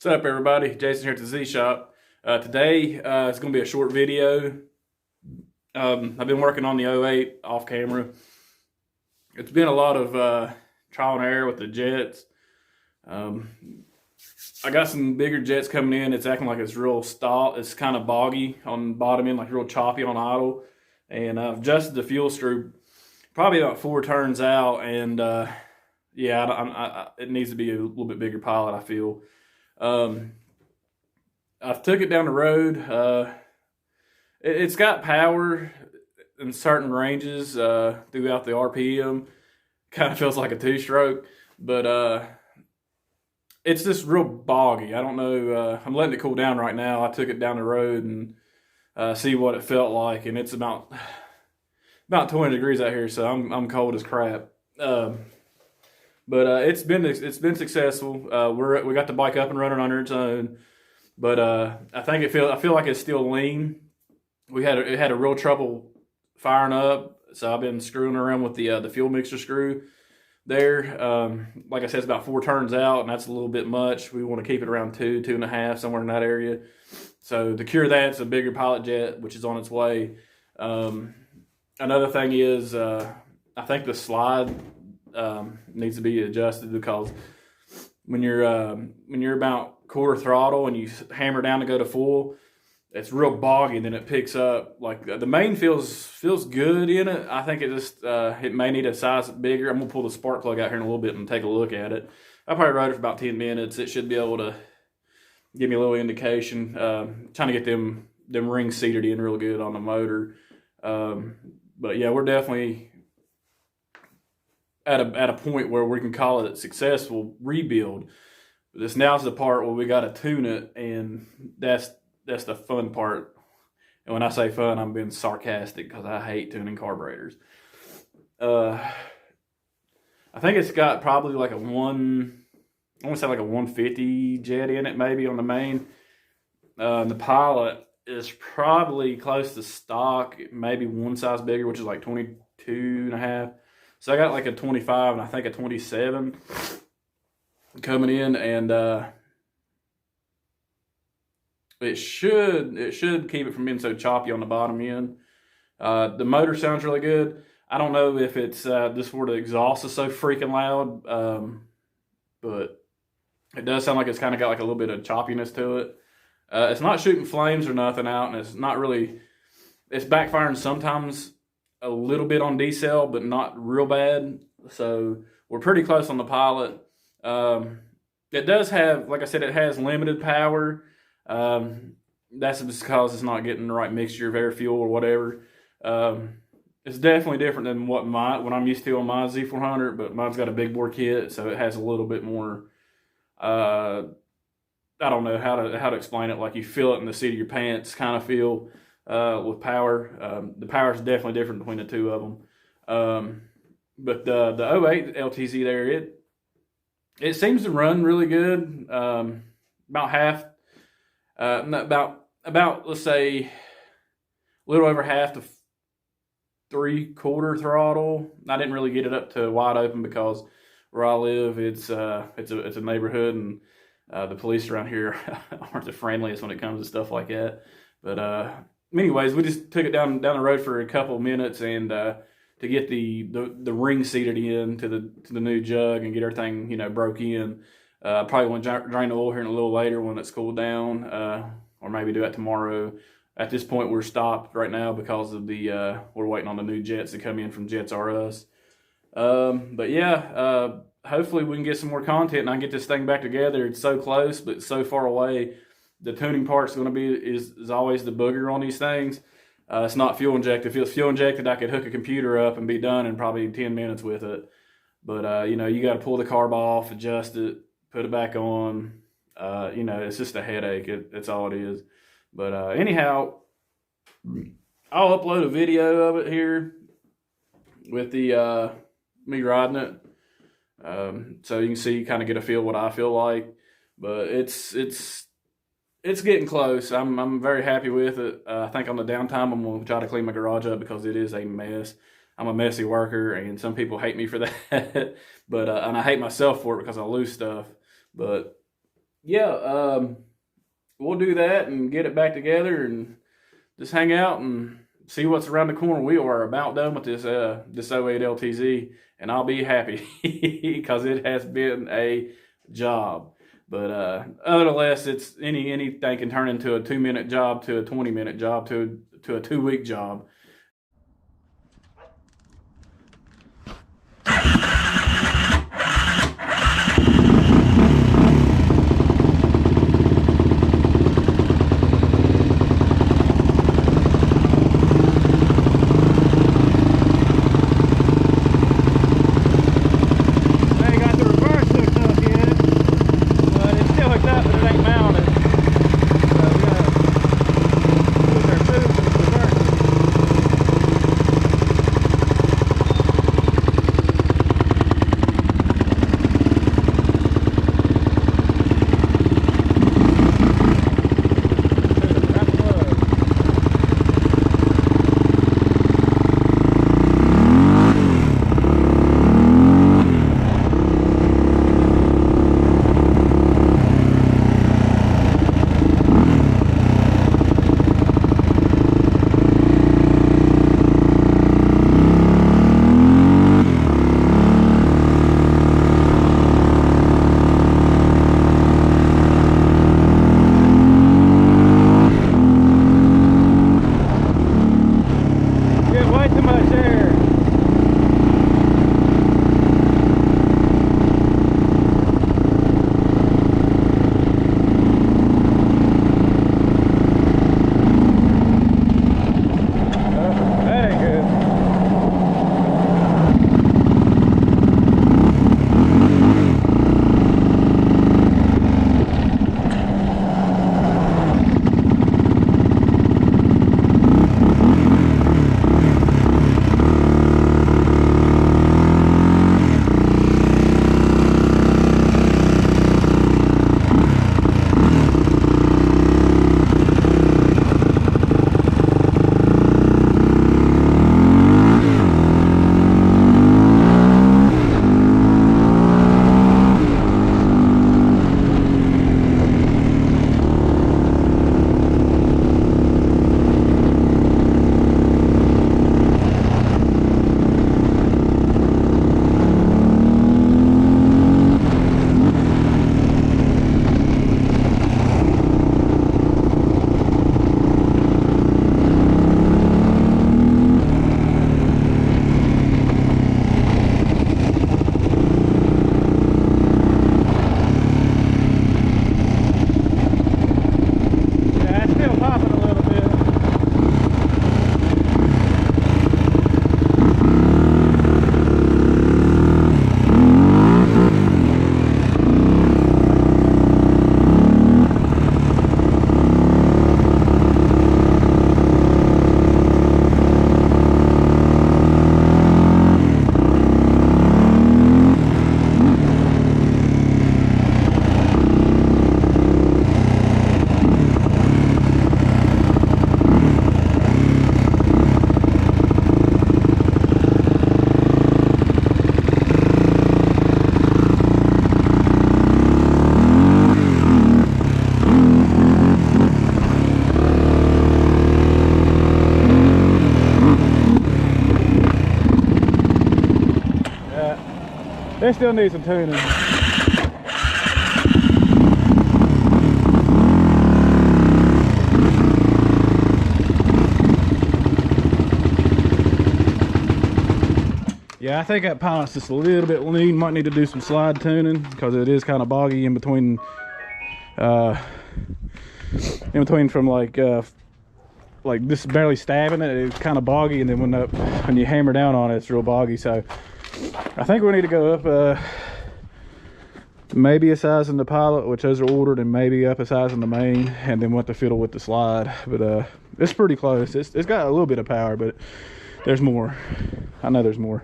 What's up, everybody? Jason here at the Z Shop. Today it's going to be a short video. I've been working on the 08 off camera. It's been a lot of trial and error with the jets. I got some bigger jets coming in. It's acting like it's real stall. It's kind of boggy on the bottom end, like real choppy on idle. And I've adjusted the fuel screw probably about 4 turns out. And yeah, it needs to be a little bit bigger pilot, I feel. I've took it down the road. It's got power in certain ranges throughout the RPM. Kind of feels like a 2-stroke, but it's just real boggy. I don't know. I'm letting it cool down right now. I took it down the road and see what it felt like, and it's about 20 degrees out here, so I'm cold as crap. But it's been successful. We got the bike up and running under its own, but I feel like it's still lean. It had a real trouble firing up, so I've been screwing around with the fuel mixer screw there. Like I said, it's about 4 turns out, and that's a little bit much. We want to keep it around 2.5, somewhere in that area. So to cure that, it's a bigger pilot jet, which is on its way. Another thing is, I think the slide needs to be adjusted, because when you're about quarter throttle and you hammer down to go to full, it's real boggy, and then it picks up. Like the main feels good in it. I think it may need a size bigger. I'm gonna pull the spark plug out here in a little bit and take a look at it. I probably rode it for about 10 minutes. It should be able to give me a little indication. Trying to get them rings seated in real good on the motor. But yeah, we're definitely at a point where we can call it a successful rebuild. This now's the part where we got to tune it, and that's the fun part. And when I say fun, I'm being sarcastic, because I hate tuning carburetors. I think it's got probably like I want to say like a 150 jet in it, maybe, on the main. The pilot is probably close to stock, maybe one size bigger, which is like 22.5. So I got like a 25 and I think a 27 coming in, and it should keep it from being so choppy on the bottom end. The motor sounds really good. I don't know if it's just where the exhaust is so freaking loud, but it does sound like it's kind of got like a little bit of choppiness to it. It's not shooting flames or nothing out, and it's backfiring sometimes a little bit on decel, but not real bad. So we're pretty close on the pilot. It does have, like I said, it has limited power. That's just because it's not getting the right mixture of air, fuel, or whatever. It's definitely different than what I'm used to on my Z400, but mine's got a big bore kit, so it has a little bit more. I don't know how to explain it. Like, you feel it in the seat of your pants kind of feel with power. The power is definitely different between the two of them. But the 08 LTZ there, it seems to run really good. About half, about let's say a little over half to 3/4 throttle. I didn't really get it up to wide open, because where I live, it's a neighborhood, and the police around here aren't the friendliest when it comes to stuff like that. But anyways, we just took it down the road for a couple of minutes, and to get the ring seated in to the new jug and get everything broke in. Probably want to drain the oil here in a little later when it's cooled down, or maybe do that tomorrow. At this point, we're stopped right now because of we're waiting on the new jets to come in from Jets R Us. But yeah, hopefully we can get some more content and I can get this thing back together. It's so close, but so far away. The tuning part's going to be is always the booger on these things. It's not fuel injected. If it was fuel injected, I could hook a computer up and be done in probably 10 minutes with it. But you got to pull the carb off, adjust it, put it back on. It's just a headache. It's all it is. But anyhow, I'll upload a video of it here with the me riding it, so you can see, kind of get a feel what I feel like. But it's getting close. I'm very happy with it. I think on the downtime, I'm gonna try to clean my garage up, because it is a mess. I'm a messy worker, and some people hate me for that. But and I hate myself for it, because I lose stuff. But yeah, we'll do that and get it back together and just hang out and see what's around the corner. We are about done with this '08 LTZ, and I'll be happy because it has been a job. But nonetheless, it's anything can turn into a 2-minute job to a 20-minute job to a 2-week job. They still need some tuning. Yeah, I think that pilot's just a little bit lean. Might need to do some slide tuning because it is kind of boggy in between from like this barely stabbing it. It's kind of boggy, and then when you hammer down on it, it's real boggy. So I think we need to go up maybe a size in the pilot, which those are ordered, and maybe up a size in the main, and then what to fiddle with the slide. But it's pretty close. It's got a little bit of power, but there's more. I know there's more.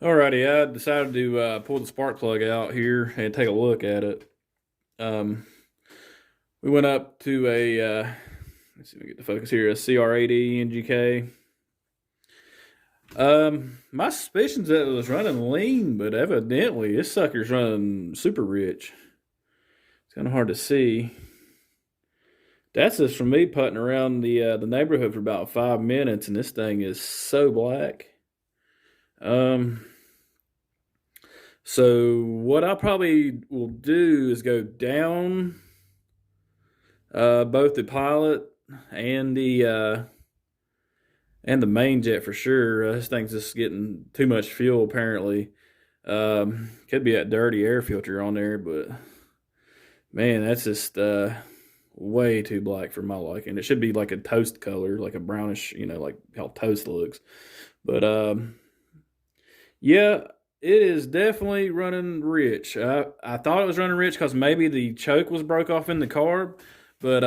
Alrighty, I decided to pull the spark plug out here and take a look at it. We went up to a let's see if we get the focus here, a CR80 NGK. My suspicions that it was running lean, but evidently this sucker's running super rich. It's kind of hard to see. That's just from me putting around the neighborhood for about 5 minutes, and this thing is so black. So what I probably will do is go down both the pilot and the main jet for sure. This thing's just getting too much fuel apparently. Could be that dirty air filter on there, but man, that's just way too black for my liking. It should be like a toast color, like a brownish, like how toast looks. But yeah, it is definitely running rich. I thought it was running rich because maybe the choke was broke off in the carb, but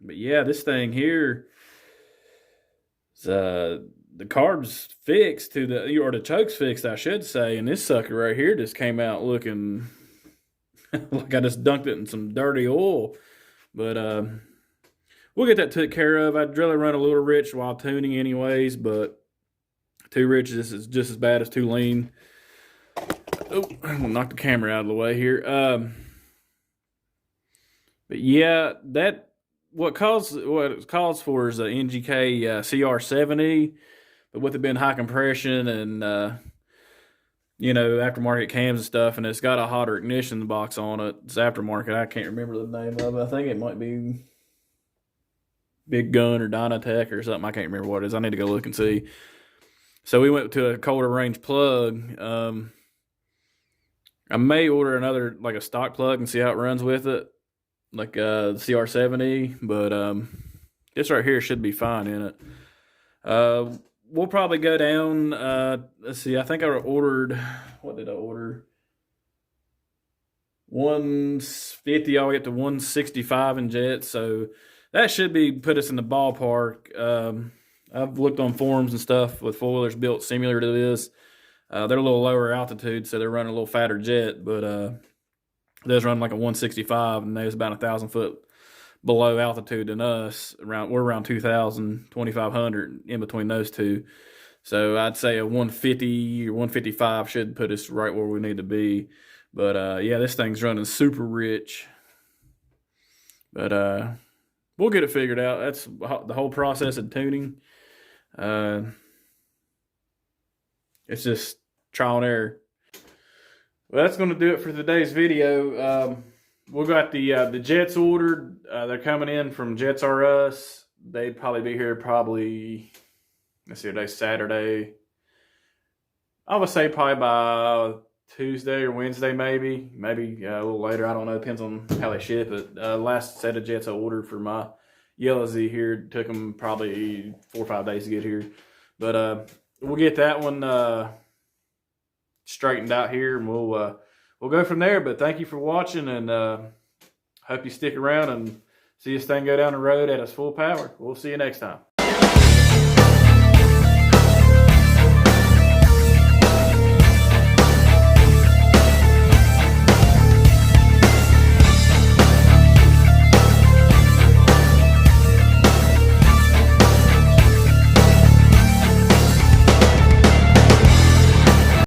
yeah, this thing here, the carb's fixed or the choke's fixed, I should say, and this sucker right here just came out looking like I just dunked it in some dirty oil. But we'll get that took care of. I'd really run a little rich while tuning anyways, but too rich is just as bad as too lean. Oh, I'm gonna knock the camera out of the way here. But yeah, what it calls for is a NGK CR70, but with it being high compression and aftermarket cams and stuff, and it's got a hotter ignition box on it. It's aftermarket. I can't remember the name of it. I think it might be Big Gun or Dynatech or something. I can't remember what it is. I need to go look and see. So we went to a colder range plug. I may order another, like a stock plug, and see how it runs with it, like the CR70. But this right here should be fine in it. We'll probably go down. Let's see. I think I ordered. What did I order? 150 all the way up to 165 in jets. So that should put us in the ballpark. I've looked on forums and stuff with four-wheelers built similar to this. They're a little lower altitude, so they're running a little fatter jet, but it does run like a 165, and there's about 1,000 foot below altitude than us. We're around 2,000, 2,500 in between those two. So I'd say a 150 or 155 should put us right where we need to be. But yeah, this thing's running super rich. But we'll get it figured out. That's the whole process of tuning. It's just trial and error. Well, that's going to do it for today's video. We got the jets ordered. They're coming in from Jets R Us. They'd probably be here let's see, today's Saturday. I would say probably by Tuesday or Wednesday, maybe a little later. I don't know. Depends on how they ship it. Last set of jets I ordered for my Yellow Z here took them probably 4 or 5 days to get here. But we'll get that one straightened out here, and we'll go from there. But thank you for watching, and hope you stick around and see this thing go down the road at its full power. We'll see you next time.